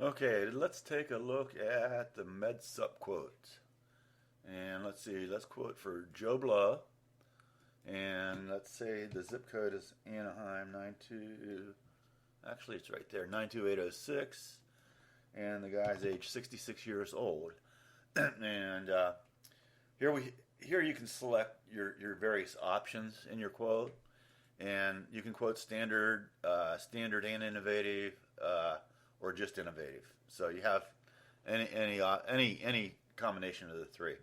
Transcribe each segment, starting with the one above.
Okay, let's take a look at the Med Sup quote. And let's see, let's quote for Joe Blow. And let's say the zip code is Anaheim 92. Actually, it's right there, 92806. And the guy's age 66 years old. And here you can select your various options in your quote. And you can quote standard and innovative, or just innovative. So you have any combination of the three.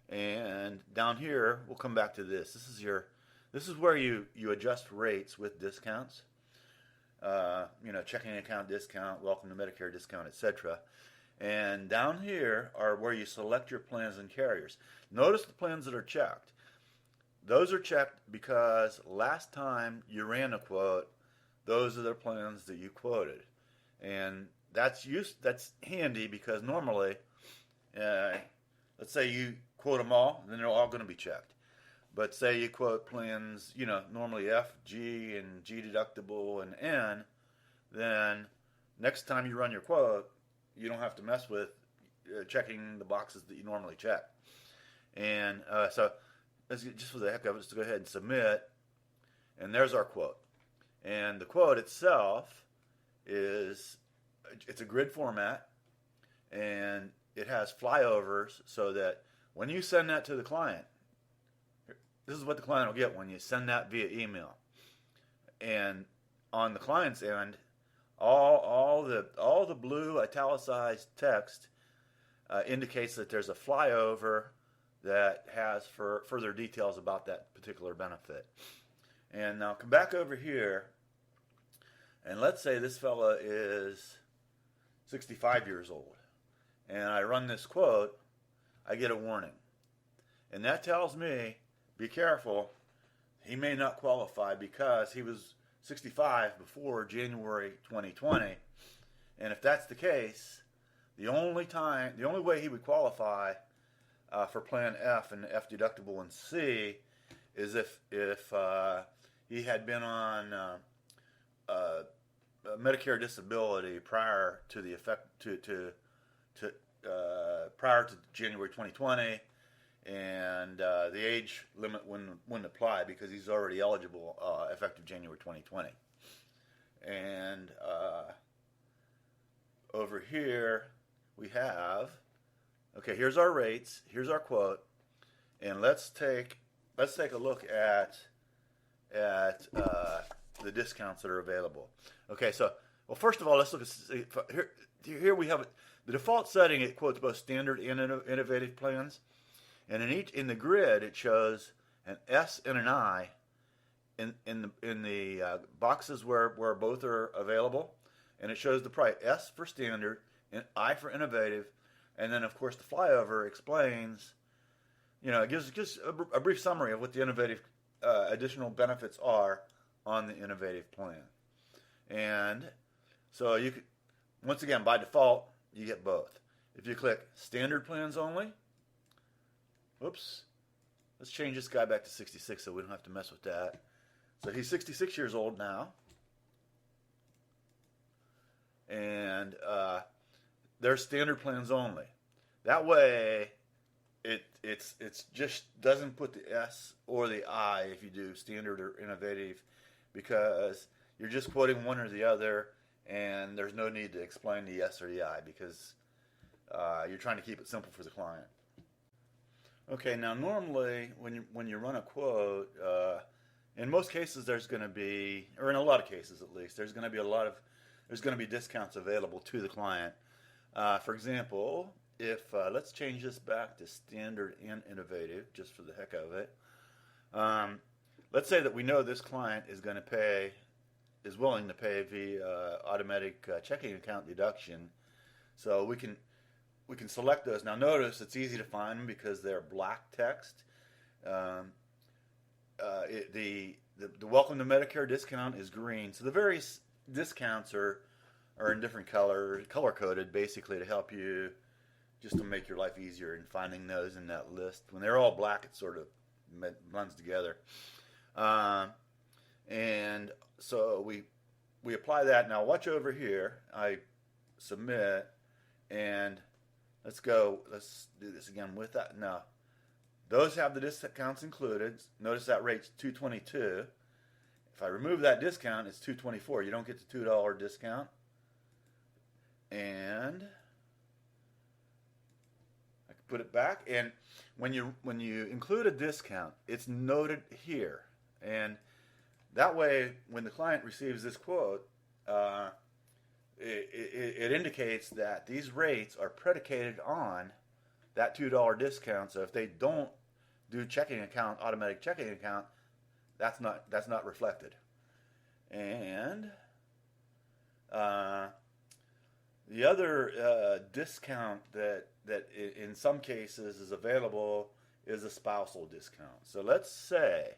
And down here, we'll come back to this. This is where you adjust rates with discounts. Checking account discount, welcome to Medicare discount, etc. And down here are where you select your plans and carriers. Notice the plans that are checked. Those are checked because last time you ran a quote, those are the plans that you quoted. And that's handy because normally, let's say you quote them all, then they're all going to be checked. But say you quote plans, normally F, G, and G deductible and N, then next time you run your quote, you don't have to mess with checking the boxes that you normally check. And so just for the heck of it, just go ahead and submit. And there's our quote. And the quote itself it's a grid format, and it has flyovers so that when you send that to the client, this is what the client will get when you send that via email. And on the client's end, all the blue italicized text indicates that there's a flyover that has further details about that particular benefit. And now come back over here, and let's say this fella is 65 years old, and I run this quote, I get a warning. And that tells me, be careful, he may not qualify because he was 65 before January 2020. And if that's the case, the only way he would qualify for Plan F and F deductible and C is if he had been on Medicare disability prior to the effect prior to January 2020, and the age limit wouldn't apply because he's already eligible effective January 2020. And over here we have, okay, here's our rates, here's our quote, and let's take a look at the discounts that are available. Okay, so first of all, let's look at here we have the default setting. It quotes both standard and innovative plans, and in the grid it shows an S and an I in the boxes where both are available, and it shows the price S for standard and I for innovative, and then of course the flyover explains. It gives just a brief summary of what the innovative additional benefits are on the innovative plan. And so you could, once again, by default, you get both. If you click standard plans only, oops, let's change this guy back to 66 so we don't have to mess with that. So he's 66 years old now. And they're standard plans only. That way, it's just doesn't put the S or the I if you do standard or innovative, because you're just quoting one or the other, and there's no need to explain the S or the I because you're trying to keep it simple for the client. Okay, now normally when you run a quote, in most cases there's going to be, or in a lot of cases at least, there's going to be discounts available to the client. For example, if let's change this back to standard and innovative just for the heck of it. Let's say that we know this client is willing to pay via automatic checking account deduction, so we can select those. Now notice it's easy to find them because they're black text. The welcome to Medicare discount is green, so the various discounts are in different color coded basically to help you, just to make your life easier in finding those in that list. When they're all black, it sort of blends together. And so we apply that. Now watch over here. I submit, and let's do this again with that. Now, those have the discounts included. Notice that rate's $222. If I remove that discount, it's $224. You don't get the $2 discount. And I can put it back. And when you include a discount, it's noted here. And that way, when the client receives this quote, it indicates that these rates are predicated on that $2 discount. So if they don't do automatic checking account, that's not reflected. And the other discount that in some cases is available is a spousal discount. So let's say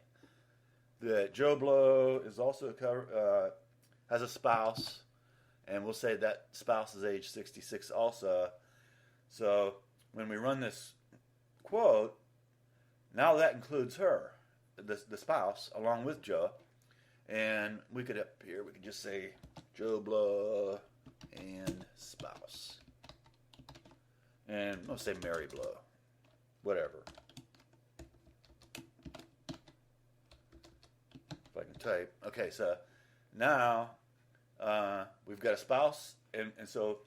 that Joe Blow is also has a spouse, and we'll say that spouse is age 66 also. So when we run this quote, now that includes her, the spouse, along with Joe. And we could up here, we could just say Joe Blow and spouse. And let's say Mary Blow, whatever. If I can type. Okay, so now we've got a spouse, and so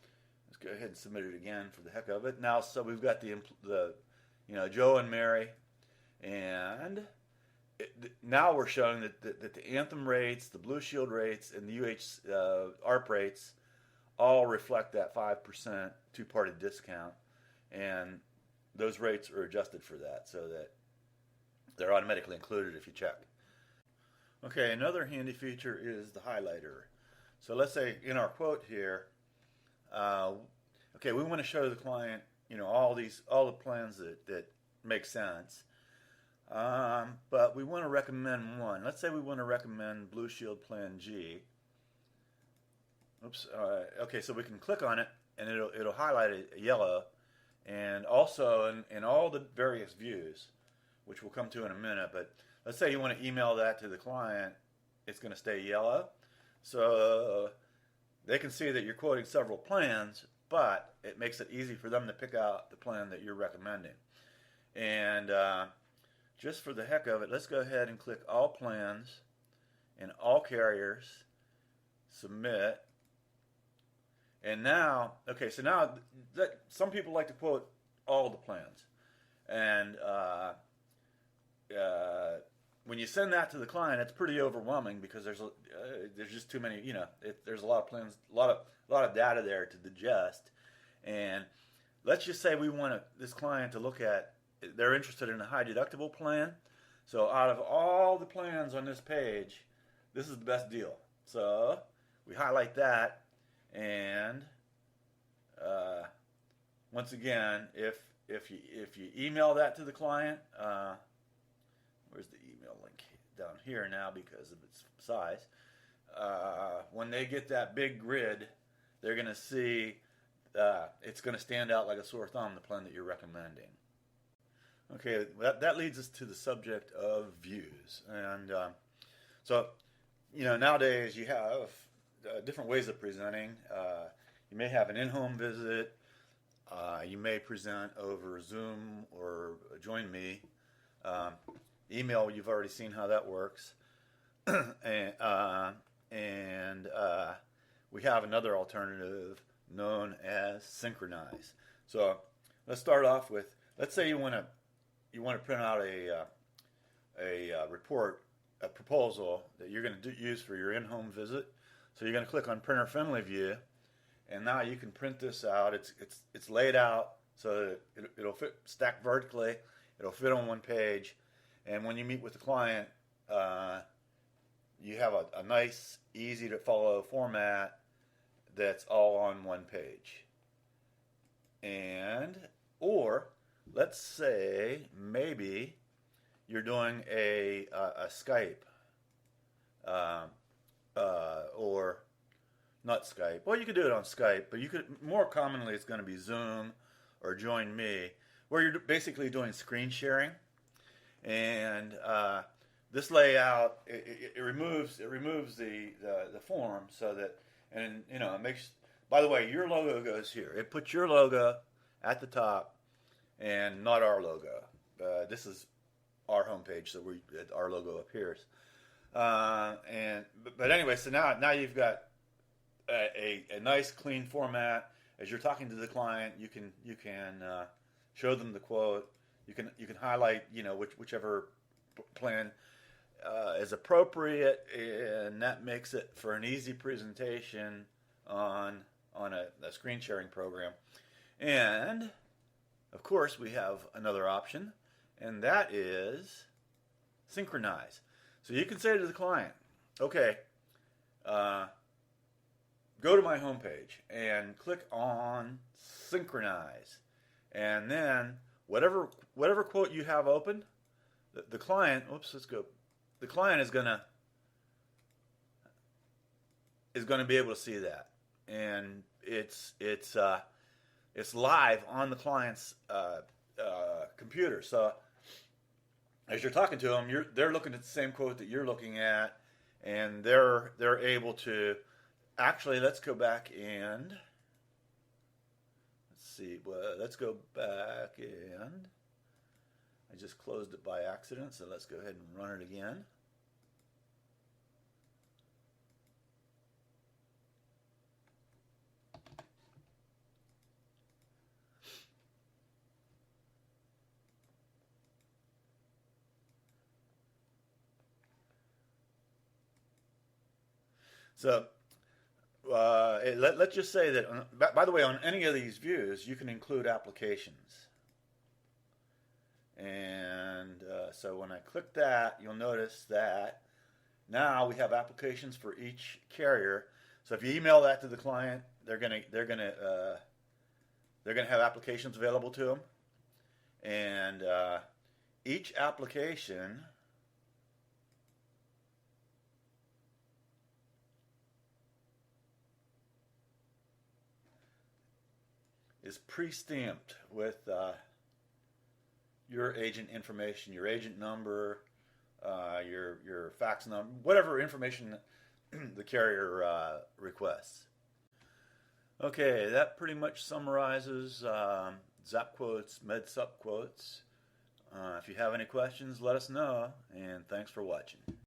let's go ahead and submit it again for the heck of it. Now, so we've got the Joe and Mary, and now we're showing that the Anthem rates, the Blue Shield rates, and the ARP rates all reflect that 5% two-party discount, and those rates are adjusted for that so that they're automatically included if you check. Okay, another handy feature is the highlighter. So let's say in our quote here, we want to show the client, all the plans that make sense. But we want to recommend one. Let's say we want to recommend Blue Shield Plan G. Oops. Okay, so we can click on it, and it'll highlight it yellow, and also in all the various views, which we'll come to in a minute. But let's say you want to email that to the client, it's going to stay yellow, so they can see that you're quoting several plans, but it makes it easy for them to pick out the plan that you're recommending. And just for the heck of it, let's go ahead and click All Plans and All Carriers, Submit. And now, so now some people like to quote all the plans. And when you send that to the client, it's pretty overwhelming because there's just too many. There's a lot of plans, a lot of data there to digest. And let's just say we want this client to look at. They're interested in a high deductible plan. So out of all the plans on this page, this is the best deal. So we highlight that, and once again, if you email that to the client, where's the email link? Down here now because of its size. When they get that big grid, they're going to see it's going to stand out like a sore thumb, the plan that you're recommending. Okay, that leads us to the subject of views. And so nowadays you have different ways of presenting. You may have an in-home visit. You may present over Zoom or Join Me. Email, you've already seen how that works. and we have another alternative known as Synchronize. So let's start off with, let's say you want to print out a report, a proposal that you're going to use for your in-home visit. So you're going to click on Printer Friendly View, and now you can print this out. It's laid out so that it'll fit stacked vertically. It'll fit on one page, and when you meet with the client, you have a nice, easy to follow format that's all on one page. Or let's say maybe you're doing a Skype, or not Skype. Well, you could do it on Skype, but more commonly it's going to be Zoom or Join Me, where you're basically doing screen sharing. And this layout it removes the form so that, and it by the way, your logo goes here. It puts your logo at the top and not our logo. This is our homepage, so our logo appears. But anyway, so now you've got a nice clean format. As you're talking to the client, you can show them the quote. You can highlight whichever plan is appropriate, and that makes it for an easy presentation on a screen sharing program. And of course, we have another option, and that is synchronize. So you can say to the client, okay, go to my homepage and click on synchronize, and then whatever quote you have open, the client. The client is gonna be able to see that, and it's live on the client's computer. So as you're talking to them, they're looking at the same quote that you're looking at, and they're able to actually. Let's go back and let's see. Well, let's go back and I just closed it by accident, so let's go ahead and run it again. So let's just say that, by the way, on any of these views, you can include applications. And so when I click that, you'll notice that now we have applications for each carrier. So if you email that to the client, they're gonna have applications available to them, and each application is pre-stamped with your agent information, your agent number, your fax number, whatever information the carrier requests. Okay, that pretty much summarizes ZaQuotes Med Sup Quotes. If you have any questions, let us know, and thanks for watching.